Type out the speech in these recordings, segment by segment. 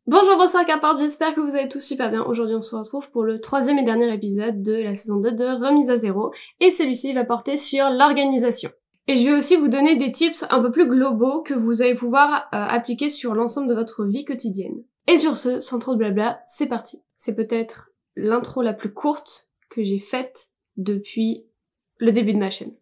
Bonjour, bonsoir Carport, j'espère que vous allez tous super bien. Aujourd'hui on se retrouve pour le troisième et dernier épisode de la saison 2 de Remise à zéro, et celui-ci va porter sur l'organisation. Et je vais aussi vous donner des tips un peu plus globaux que vous allez pouvoir appliquer sur l'ensemble de votre vie quotidienne. Et sur ce, sans trop de blabla, c'est parti. C'est peut-être l'intro la plus courte que j'ai faite depuis le début de ma chaîne.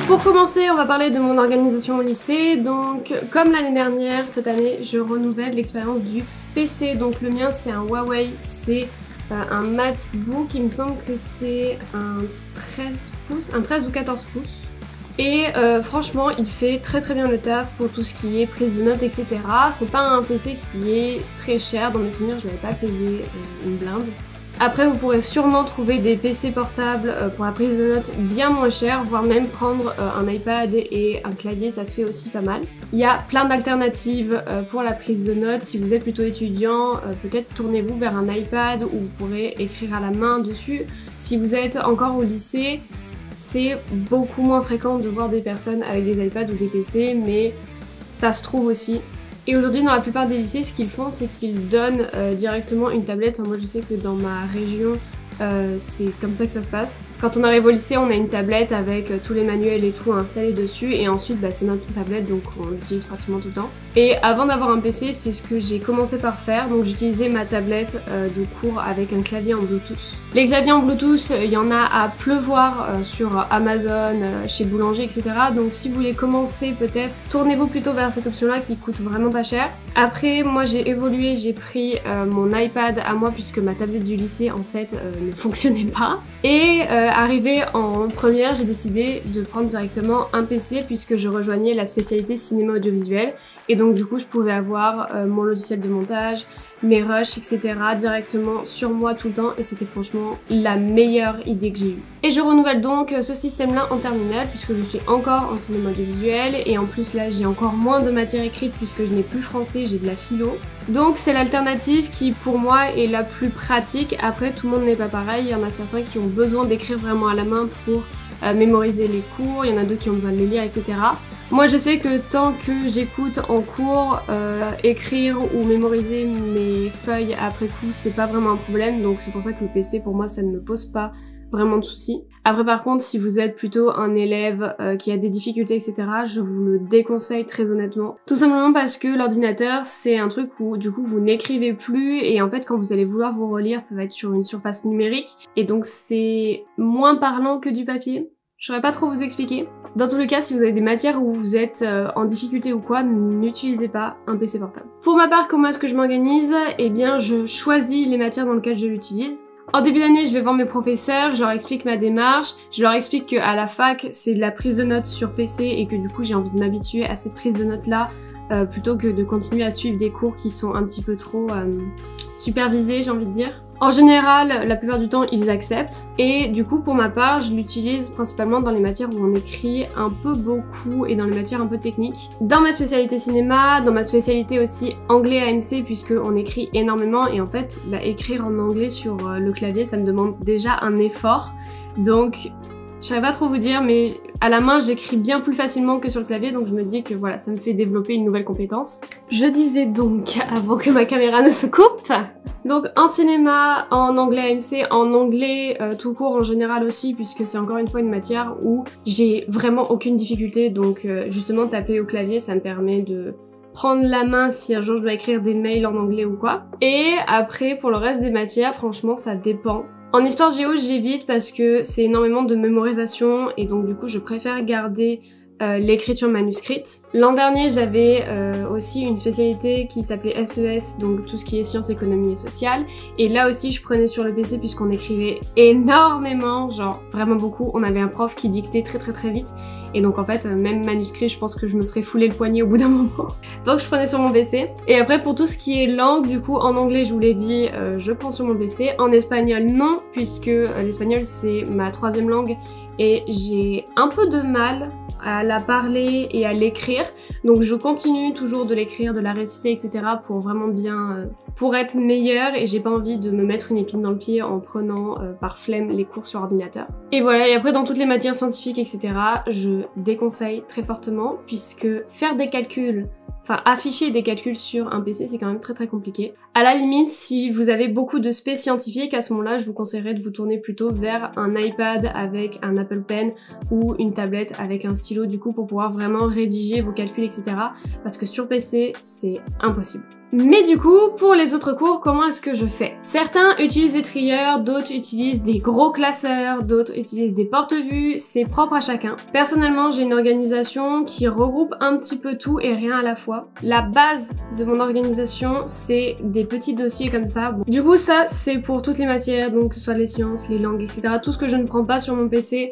Pour commencer, on va parler de mon organisation au lycée. Donc, comme l'année dernière, cette année, je renouvelle l'expérience du PC. Donc, le mien, c'est un Huawei, c'est un MacBook. Il me semble que c'est un 13 pouces, un 13 ou 14 pouces. Et franchement, il fait très bien le taf pour tout ce qui est prise de notes, etc. C'est pas un PC qui est très cher. Dans mes souvenirs, je l'avais pas payé une blinde. Après, vous pourrez sûrement trouver des PC portables pour la prise de notes bien moins cher, voire même prendre un iPad et un clavier, ça se fait aussi pas mal. Il y a plein d'alternatives pour la prise de notes. Si vous êtes plutôt étudiant, peut-être tournez-vous vers un iPad où vous pourrez écrire à la main dessus. Si vous êtes encore au lycée, c'est beaucoup moins fréquent de voir des personnes avec des iPads ou des PC, mais ça se trouve aussi. Et aujourd'hui, dans la plupart des lycées, ce qu'ils font, c'est qu'ils donnent directement une tablette. Enfin, moi, je sais que dans ma région, c'est comme ça que ça se passe. Quand on arrive au lycée, on a une tablette avec tous les manuels et tout installés dessus. Et ensuite, c'est notre tablette, donc on l'utilise pratiquement tout le temps. Et avant d'avoir un PC, c'est ce que j'ai commencé par faire. Donc j'utilisais ma tablette de cours avec un clavier en Bluetooth. Les claviers en Bluetooth, il y en a à pleuvoir sur Amazon, chez Boulanger, etc. Donc si vous voulez commencer peut-être, tournez-vous plutôt vers cette option-là qui coûte vraiment pas cher. Après, moi j'ai évolué, j'ai pris mon iPad à moi puisque ma tablette du lycée en fait ne fonctionnait pas. Et arrivé en première, j'ai décidé de prendre directement un PC puisque je rejoignais la spécialité cinéma audiovisuel. Et donc du coup, je pouvais avoir mon logiciel de montage, mes rushs, etc. directement sur moi tout le temps. Et c'était franchement la meilleure idée que j'ai eue. Et je renouvelle donc ce système-là en terminale puisque je suis encore en cinéma audiovisuel. Et en plus là, j'ai encore moins de matière écrite puisque je n'ai plus français, j'ai de la philo. Donc c'est l'alternative qui pour moi est la plus pratique. Après, tout le monde n'est pas pareil. Il y en a certains qui ont besoin d'écrire vraiment à la main pour mémoriser les cours. Il y en a d'autres qui ont besoin de les lire, etc. Moi je sais que tant que j'écoute en cours, écrire ou mémoriser mes feuilles après coup, c'est pas vraiment un problème, donc c'est pour ça que le PC pour moi ça ne me pose pas vraiment de soucis. Après par contre, si vous êtes plutôt un élève qui a des difficultés, etc., je vous le déconseille très honnêtement. Tout simplement parce que l'ordinateur, c'est un truc où du coup vous n'écrivez plus et en fait quand vous allez vouloir vous relire, ça va être sur une surface numérique et donc c'est moins parlant que du papier. Je saurais pas trop vous expliquer. Dans tous les cas, si vous avez des matières où vous êtes en difficulté ou quoi, n'utilisez pas un PC portable. Pour ma part, comment est-ce que je m'organise? Eh bien, je choisis les matières dans lesquelles je l'utilise. En début d'année, je vais voir mes professeurs, je leur explique ma démarche, je leur explique qu'à la fac, c'est de la prise de notes sur PC et que du coup, j'ai envie de m'habituer à cette prise de notes-là plutôt que de continuer à suivre des cours qui sont un petit peu trop supervisés, j'ai envie de dire. En général, la plupart du temps, ils acceptent. Et du coup, pour ma part, je l'utilise principalement dans les matières où on écrit un peu beaucoup et dans les matières un peu techniques. Dans ma spécialité cinéma, dans ma spécialité aussi anglais AMC, puisqu'on écrit énormément. Et en fait, écrire en anglais sur le clavier, ça me demande déjà un effort. Donc, je saurais pas trop vous dire, mais à la main, j'écris bien plus facilement que sur le clavier, donc je me dis que voilà, ça me fait développer une nouvelle compétence. Je disais donc, avant que ma caméra ne se coupe, donc en cinéma, en anglais AMC, en anglais tout court en général aussi, puisque c'est encore une fois une matière où j'ai vraiment aucune difficulté, donc justement taper au clavier, ça me permet de prendre la main si un jour je dois écrire des mails en anglais ou quoi. Et après, pour le reste des matières, franchement, ça dépend. En histoire géo, j'évite parce que c'est énormément de mémorisation et donc du coup je préfère garder l'écriture manuscrite. L'an dernier, j'avais aussi une spécialité qui s'appelait SES, donc tout ce qui est sciences, économie et sociales. Et là aussi, je prenais sur le PC puisqu'on écrivait énormément, genre vraiment beaucoup. On avait un prof qui dictait très vite. Et donc en fait, même manuscrit, je pense que je me serais foulé le poignet au bout d'un moment. Donc je prenais sur mon PC. Et après, pour tout ce qui est langue, du coup, en anglais, je vous l'ai dit, je prends sur mon PC. En espagnol, non, puisque l'espagnol, c'est ma troisième langue. Et j'ai un peu de mal à la parler et à l'écrire. Donc je continue toujours de l'écrire, de la réciter, etc. pour vraiment bien... pour être meilleure, et j'ai pas envie de me mettre une épine dans le pied en prenant par flemme les cours sur ordinateur. Et voilà, et après dans toutes les matières scientifiques, etc. je déconseille très fortement, puisque faire des calculs, enfin afficher des calculs sur un PC, c'est quand même très compliqué. À la limite, si vous avez beaucoup de spé scientifiques, à ce moment-là, je vous conseillerais de vous tourner plutôt vers un iPad avec un Apple Pen ou une tablette avec un stylo, du coup, pour pouvoir vraiment rédiger vos calculs, etc. Parce que sur PC, c'est impossible. Mais du coup, pour les autres cours, comment est-ce que je fais? Certains utilisent des trieurs, d'autres utilisent des gros classeurs, d'autres utilisent des porte-vues, c'est propre à chacun. Personnellement, j'ai une organisation qui regroupe un petit peu tout et rien à la fois. La base de mon organisation, c'est des petits dossiers comme ça. Bon. Du coup, ça, c'est pour toutes les matières, donc que ce soit les sciences, les langues, etc. Tout ce que je ne prends pas sur mon PC,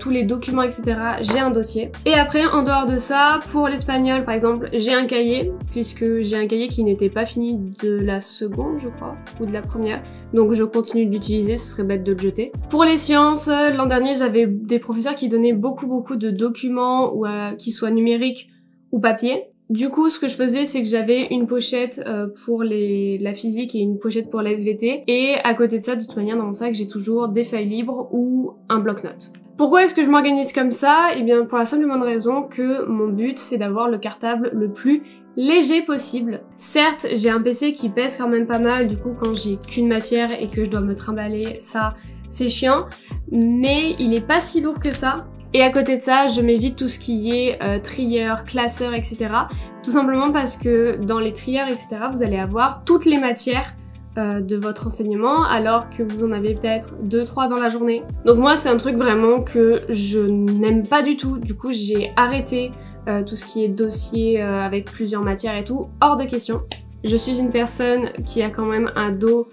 tous les documents, etc. J'ai un dossier. Et après, en dehors de ça, pour l'espagnol, par exemple, j'ai un cahier, puisque j'ai un cahier qui n'était pas fini de la seconde, je crois, ou de la première. Donc je continue de l'utiliser, ce serait bête de le jeter. Pour les sciences, l'an dernier, j'avais des professeurs qui donnaient beaucoup de documents, ou qui soient numériques ou papier. Du coup, ce que je faisais, c'est que j'avais une pochette pour la physique et une pochette pour la SVT. Et à côté de ça, de toute manière, dans mon sac, j'ai toujours des feuilles libres ou un bloc-notes. Pourquoi est-ce que je m'organise comme ça? Eh bien, pour la simple et bonne raison que mon but, c'est d'avoir le cartable le plus léger possible. Certes, j'ai un PC qui pèse quand même pas mal, du coup, quand j'ai qu'une matière et que je dois me trimballer, ça, c'est chiant. Mais il est pas si lourd que ça. Et à côté de ça, je m'évite tout ce qui est trieur, classeur, etc. Tout simplement parce que dans les trieurs, etc., vous allez avoir toutes les matières de votre enseignement, alors que vous en avez peut-être 2-3 dans la journée. Donc moi, c'est un truc vraiment que je n'aime pas du tout. Du coup, j'ai arrêté tout ce qui est dossier avec plusieurs matières et tout, hors de question. Je suis une personne qui a quand même un dos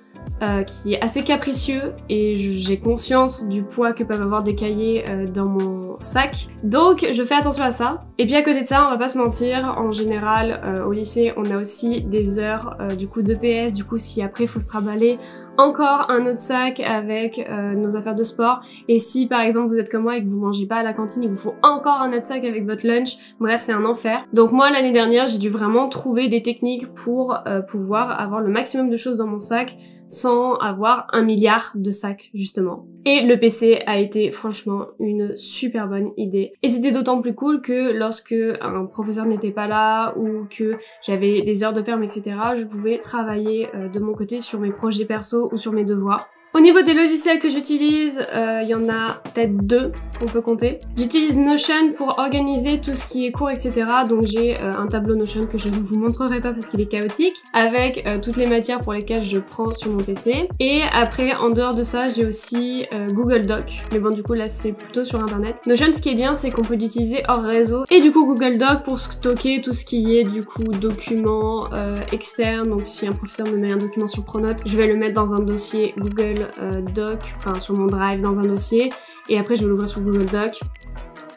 qui est assez capricieux et j'ai conscience du poids que peuvent avoir des cahiers dans mon sac. Donc je fais attention à ça. Et puis à côté de ça, on va pas se mentir, en général au lycée on a aussi des heures du coup d'EPS, du coup si après il faut se trimballer encore un autre sac avec nos affaires de sport, et si par exemple vous êtes comme moi et que vous mangez pas à la cantine, il vous faut encore un autre sac avec votre lunch, bref c'est un enfer. Donc moi l'année dernière j'ai dû vraiment trouver des techniques pour pouvoir avoir le maximum de choses dans mon sac sans avoir 1 milliard de sacs justement. Et le PC a été franchement une super bonne idée. Et c'était d'autant plus cool que lorsque un professeur n'était pas là ou que j'avais des heures de perm, etc., je pouvais travailler de mon côté sur mes projets perso ou sur mes devoirs. Au niveau des logiciels que j'utilise, il y en a peut-être 2 qu'on peut compter. J'utilise Notion pour organiser tout ce qui est cours, etc. Donc j'ai un tableau Notion que je ne vous montrerai pas parce qu'il est chaotique, avec toutes les matières pour lesquelles je prends sur mon PC. Et après, en dehors de ça, j'ai aussi Google Doc. Mais bon, du coup, là, c'est plutôt sur Internet. Notion, ce qui est bien, c'est qu'on peut l'utiliser hors réseau. Et du coup, Google Doc pour stocker tout ce qui est, du coup, documents externes. Donc si un professeur me met un document sur Pronote, je vais le mettre dans un dossier Google Doc, enfin sur mon drive dans un dossier, et après je vais l'ouvrir sur Google Doc.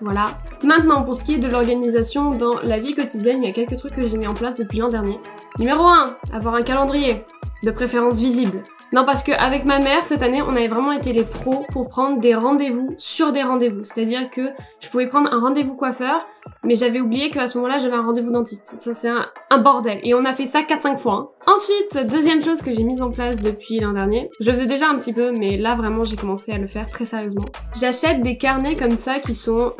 Voilà. Maintenant, pour ce qui est de l'organisation dans la vie quotidienne, il y a quelques trucs que j'ai mis en place depuis l'an dernier. Numéro 1, avoir un calendrier, de préférence visible. Non, parce qu'avec ma mère, cette année, on avait vraiment été les pros pour prendre des rendez-vous sur des rendez-vous. C'est-à-dire que je pouvais prendre un rendez-vous coiffeur, mais j'avais oublié qu'à ce moment-là, j'avais un rendez-vous dentiste. Ça, c'est un bordel. Et on a fait ça 4-5 fois. Hein. Ensuite, deuxième chose que j'ai mise en place depuis l'an dernier. Je le faisais déjà un petit peu, mais là, vraiment, j'ai commencé à le faire très sérieusement. J'achète des carnets comme ça qui sont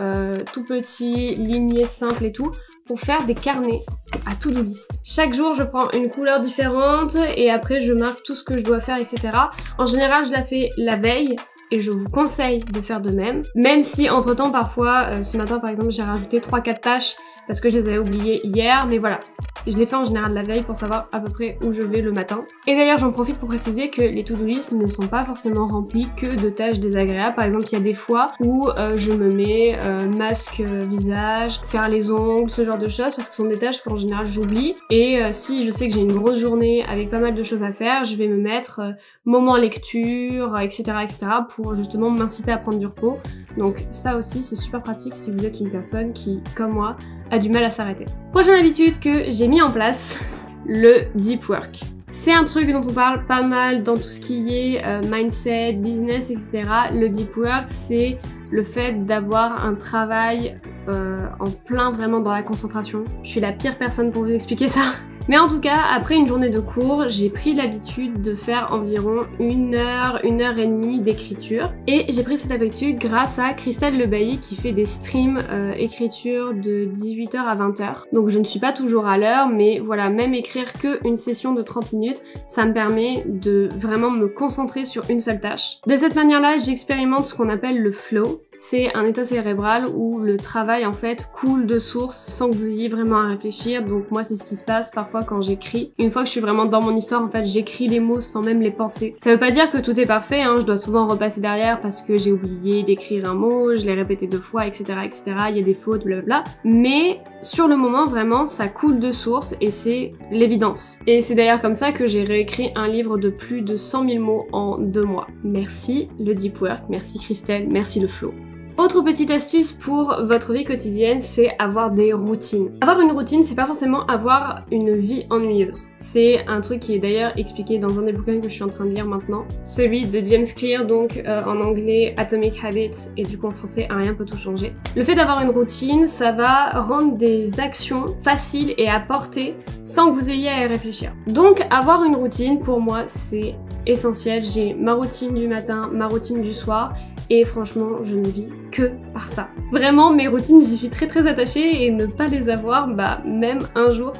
tout petits, lignés, simples et tout, pour faire des carnets à to-do list. Chaque jour, je prends une couleur différente et après, je marque tout ce que je dois faire, etc. En général, je la fais la veille et je vous conseille de faire de même. Même si, entre-temps, parfois, ce matin, par exemple, j'ai rajouté 3-4 tâches parce que je les avais oubliées hier, mais voilà. Je les fais en général la veille pour savoir à peu près où je vais le matin. Et d'ailleurs, j'en profite pour préciser que les to-do list ne sont pas forcément remplis que de tâches désagréables. Par exemple, il y a des fois où je me mets masque visage, faire les ongles, ce genre de choses, parce que ce sont des tâches qu'en général j'oublie. Et si je sais que j'ai une grosse journée avec pas mal de choses à faire, je vais me mettre moment lecture, etc., etc., pour justement m'inciter à prendre du repos. Donc ça aussi, c'est super pratique si vous êtes une personne qui, comme moi, a du mal à s'arrêter. Prochaine habitude que j'ai mis en place, le deep work. C'est un truc dont on parle pas mal dans tout ce qui est mindset, business, etc. Le deep work, c'est le fait d'avoir un travail en plein vraiment dans la concentration. Je suis la pire personne pour vous expliquer ça. Mais en tout cas, après une journée de cours, j'ai pris l'habitude de faire environ 1 heure, 1 heure et demie d'écriture. Et j'ai pris cette habitude grâce à Christelle Lebailly qui fait des streams écriture de 18h à 20h. Donc je ne suis pas toujours à l'heure, mais voilà, même écrire qu'une session de 30 minutes, ça me permet de vraiment me concentrer sur une seule tâche. De cette manière-là, j'expérimente ce qu'on appelle le flow. C'est un état cérébral où le travail en fait coule de source sans que vous ayez vraiment à réfléchir. Donc moi c'est ce qui se passe parfois quand j'écris. Une fois que je suis vraiment dans mon histoire, en fait j'écris les mots sans même les penser. Ça veut pas dire que tout est parfait, hein. Je dois souvent repasser derrière parce que j'ai oublié d'écrire un mot, je l'ai répété 2 fois, etc. etc. Il y a des fautes, blablabla. Mais sur le moment vraiment ça coule de source et c'est l'évidence. Et c'est d'ailleurs comme ça que j'ai réécrit un livre de plus de 100 000 mots en 2 mois. Merci le deep work, merci Christelle, merci le flow. Autre petite astuce pour votre vie quotidienne, c'est avoir des routines. Avoir une routine, c'est pas forcément avoir une vie ennuyeuse. C'est un truc qui est d'ailleurs expliqué dans un des bouquins que je suis en train de lire maintenant. Celui de James Clear, donc en anglais Atomic Habits, et du coup en français Un rien peut tout changer. Le fait d'avoir une routine, ça va rendre des actions faciles et à portée sans que vous ayez à y réfléchir. Donc avoir une routine, pour moi, c'est essentiel. J'ai ma routine du matin, ma routine du soir, et franchement, je ne vis que par ça. Vraiment, mes routines, j'y suis très attachée et ne pas les avoir, bah même un jour,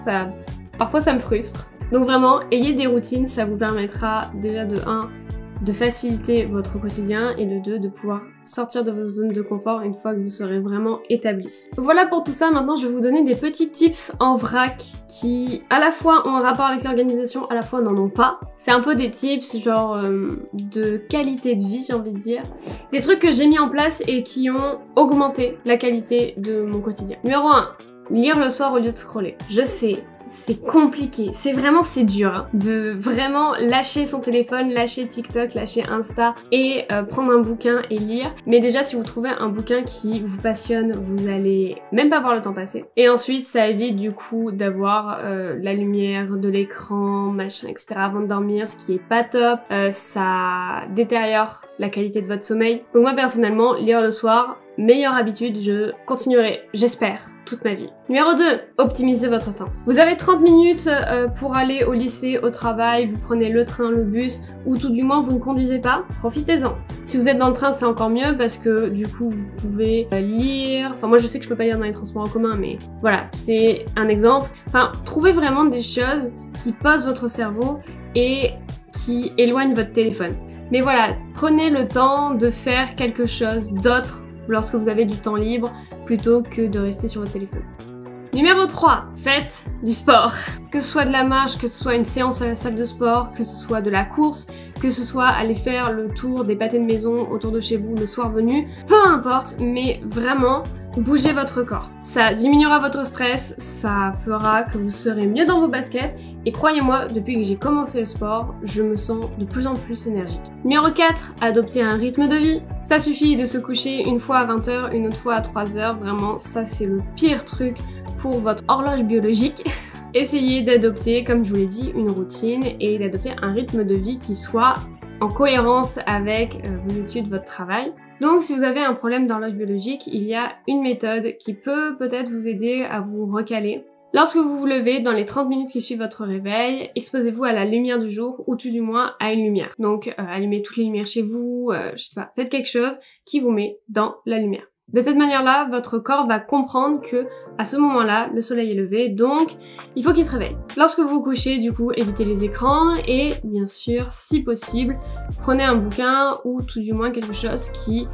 parfois ça me frustre. Donc vraiment, ayez des routines, ça vous permettra déjà de 1, de faciliter votre quotidien et de 2, de pouvoir sortir de votre zone de confort une fois que vous serez vraiment établi. Voilà pour tout ça, maintenant je vais vous donner des petits tips en vrac qui à la fois ont un rapport avec l'organisation, à la fois n'en ont pas. C'est un peu des tips genre de qualité de vie, j'ai envie de dire. Des trucs que j'ai mis en place et qui ont augmenté la qualité de mon quotidien. Numéro 1, lire le soir au lieu de scroller. Je sais, c'est compliqué, c'est dur hein, de vraiment lâcher son téléphone, lâcher TikTok, lâcher Insta et prendre un bouquin et lire. Mais déjà si vous trouvez un bouquin qui vous passionne, vous allez même pas voir le temps passer. Et ensuite ça évite du coup d'avoir la lumière de l'écran, machin, etc. avant de dormir, ce qui est pas top. Ça détériore la qualité de votre sommeil. Donc moi personnellement, lire le soir, meilleure habitude, je continuerai, j'espère, toute ma vie. Numéro 2, optimisez votre temps. Vous avez 30 minutes pour aller au lycée, au travail, vous prenez le train, le bus, ou tout du moins vous ne conduisez pas, profitez-en. Si vous êtes dans le train, c'est encore mieux parce que du coup vous pouvez lire, enfin moi je sais que je peux pas lire dans les transports en commun, mais voilà, c'est un exemple. Enfin, trouvez vraiment des choses qui posent votre cerveau et qui éloignent votre téléphone. Mais voilà, prenez le temps de faire quelque chose d'autre lorsque vous avez du temps libre plutôt que de rester sur votre téléphone. Numéro 3, faites du sport. Que ce soit de la marche, que ce soit une séance à la salle de sport, que ce soit de la course, que ce soit aller faire le tour des pâtés de maison autour de chez vous le soir venu, peu importe, mais vraiment, bougez votre corps. Ça diminuera votre stress, ça fera que vous serez mieux dans vos baskets et croyez-moi, depuis que j'ai commencé le sport, je me sens de plus en plus énergique. Numéro 4, adopter un rythme de vie. Ça suffit de se coucher une fois à 20h, une autre fois à 3h, vraiment ça c'est le pire truc pour votre horloge biologique. Essayez d'adopter, comme je vous l'ai dit, une routine et d'adopter un rythme de vie qui soit en cohérence avec vos études, votre travail. Donc si vous avez un problème d'horloge biologique, il y a une méthode qui peut peut-être vous aider à vous recaler. Lorsque vous vous levez, dans les 30 minutes qui suivent votre réveil, exposez-vous à la lumière du jour ou tout du moins à une lumière. Donc allumez toutes les lumières chez vous, je sais pas, faites quelque chose qui vous met dans la lumière. De cette manière-là, votre corps va comprendre que à ce moment-là, le soleil est levé, donc il faut qu'il se réveille. Lorsque vous vous couchez, du coup, évitez les écrans et bien sûr, si possible, prenez un bouquin ou tout du moins quelque chose qui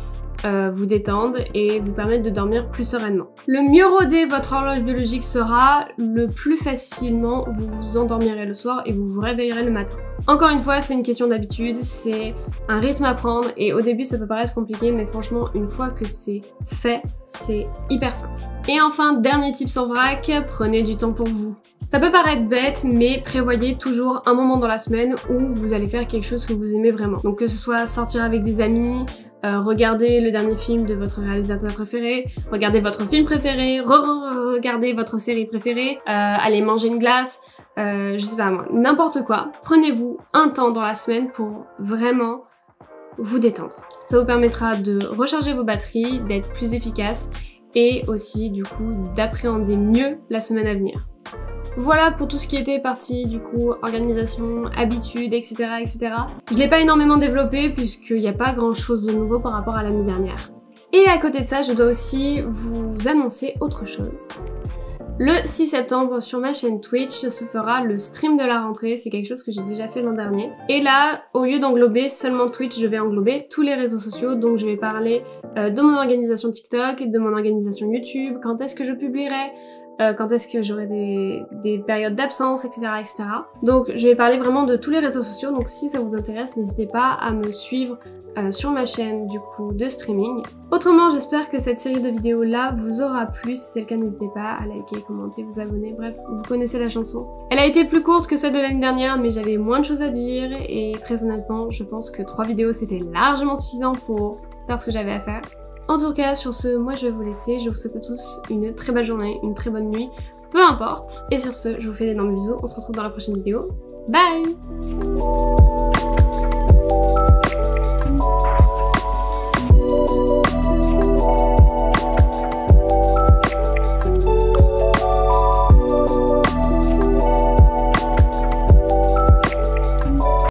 vous détende et vous permettre de dormir plus sereinement. Le mieux rodé votre horloge biologique sera, le plus facilement vous vous endormirez le soir et vous vous réveillerez le matin. Encore une fois, c'est une question d'habitude, c'est un rythme à prendre et au début ça peut paraître compliqué mais franchement une fois que c'est fait, c'est hyper simple. Et enfin, dernier tips en vrac, prenez du temps pour vous. Ça peut paraître bête, mais prévoyez toujours un moment dans la semaine où vous allez faire quelque chose que vous aimez vraiment. Donc que ce soit sortir avec des amis, regarder le dernier film de votre réalisateur préféré, regarder votre film préféré, regarder votre série préférée, aller manger une glace, je sais pas moi, n'importe quoi. Prenez-vous un temps dans la semaine pour vraiment vous détendre. Ça vous permettra de recharger vos batteries, d'être plus efficace et aussi du coup d'appréhender mieux la semaine à venir. Voilà pour tout ce qui était partie du coup organisation, habitudes, etc. etc. Je l'ai pas énormément développé puisqu'il n'y a pas grand chose de nouveau par rapport à l'année dernière. Et à côté de ça, je dois aussi vous annoncer autre chose. Le 6 septembre sur ma chaîne Twitch se fera le stream de la rentrée, c'est quelque chose que j'ai déjà fait l'an dernier. Et là, au lieu d'englober seulement Twitch, je vais englober tous les réseaux sociaux, donc je vais parler de mon organisation TikTok, de mon organisation YouTube, quand est-ce que je publierai, quand est-ce que j'aurai des périodes d'absence, etc., etc. Donc je vais parler vraiment de tous les réseaux sociaux, donc si ça vous intéresse, n'hésitez pas à me suivre sur ma chaîne du coup de streaming. Autrement, j'espère que cette série de vidéos là vous aura plu. Si c'est le cas, n'hésitez pas à liker, commenter, vous abonner, bref, vous connaissez la chanson. Elle a été plus courte que celle de l'année dernière, mais j'avais moins de choses à dire et très honnêtement, je pense que 3 vidéos c'était largement suffisant pour faire ce que j'avais à faire. En tout cas, sur ce, moi je vais vous laisser. Je vous souhaite à tous une très belle journée, une très bonne nuit, peu importe. Et sur ce, je vous fais d'énormes bisous. On se retrouve dans la prochaine vidéo. Bye!